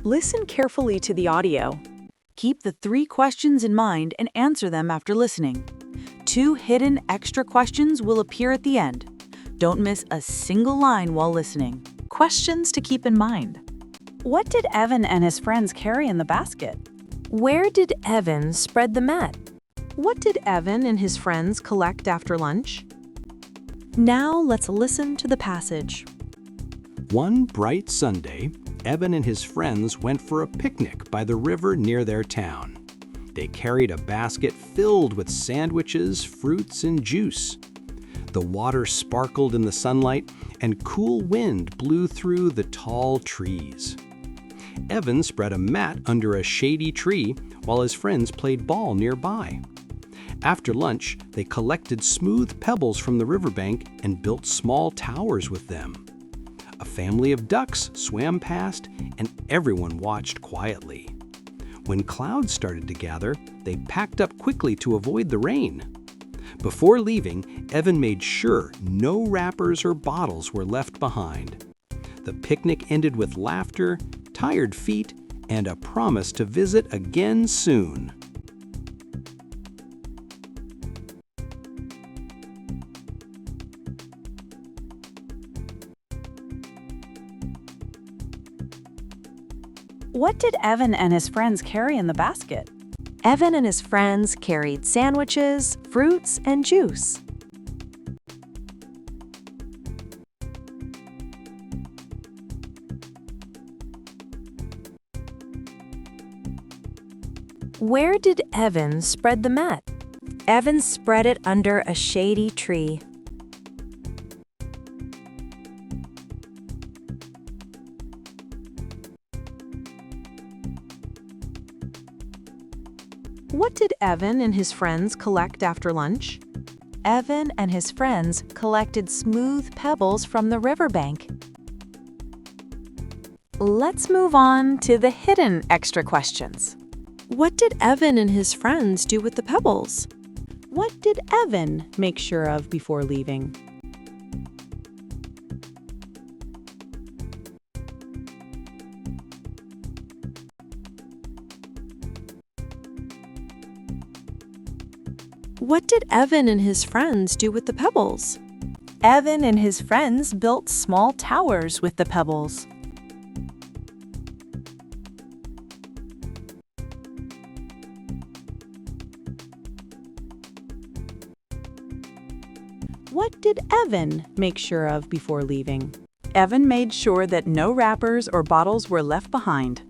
Listen carefully to the audio. Keep the 3 questions in mind and answer them after listening. 2 hidden extra questions will appear at the end. Don't miss a single line while listening. Questions to keep in mind. What did Evan and his friends carry in the basket? Where did Evan spread the mat? What did Evan and his friends collect after lunch? Now let's listen to the passage. One bright Sunday, Evan and his friends went for a picnic by the river near their town. They carried a basket filled with sandwiches, fruits, and juice. The water sparkled in the sunlight, and cool wind blew through the tall trees. Evan spread a mat under a shady tree while his friends played ball nearby. After lunch, they collected smooth pebbles from the riverbank and built small towers with them. A family of ducks swam past, and everyone watched quietly. When clouds started to gather, they packed up quickly to avoid the rain. Before leaving, Evan made sure no wrappers or bottles were left behind. The picnic ended with laughter, tired feet, and a promise to visit again soon. What did Evan and his friends carry in the basket? Evan and his friends carried sandwiches, fruits, and juice. Where did Evan spread the mat? Evan spread it under a shady tree. What did Evan and his friends collect after lunch? Evan and his friends collected smooth pebbles from the riverbank. Let's move on to the hidden extra questions. What did Evan and his friends do with the pebbles? What did Evan make sure of before leaving? What did Evan and his friends do with the pebbles? Evan and his friends built small towers with the pebbles. What did Evan make sure of before leaving? Evan made sure that no wrappers or bottles were left behind.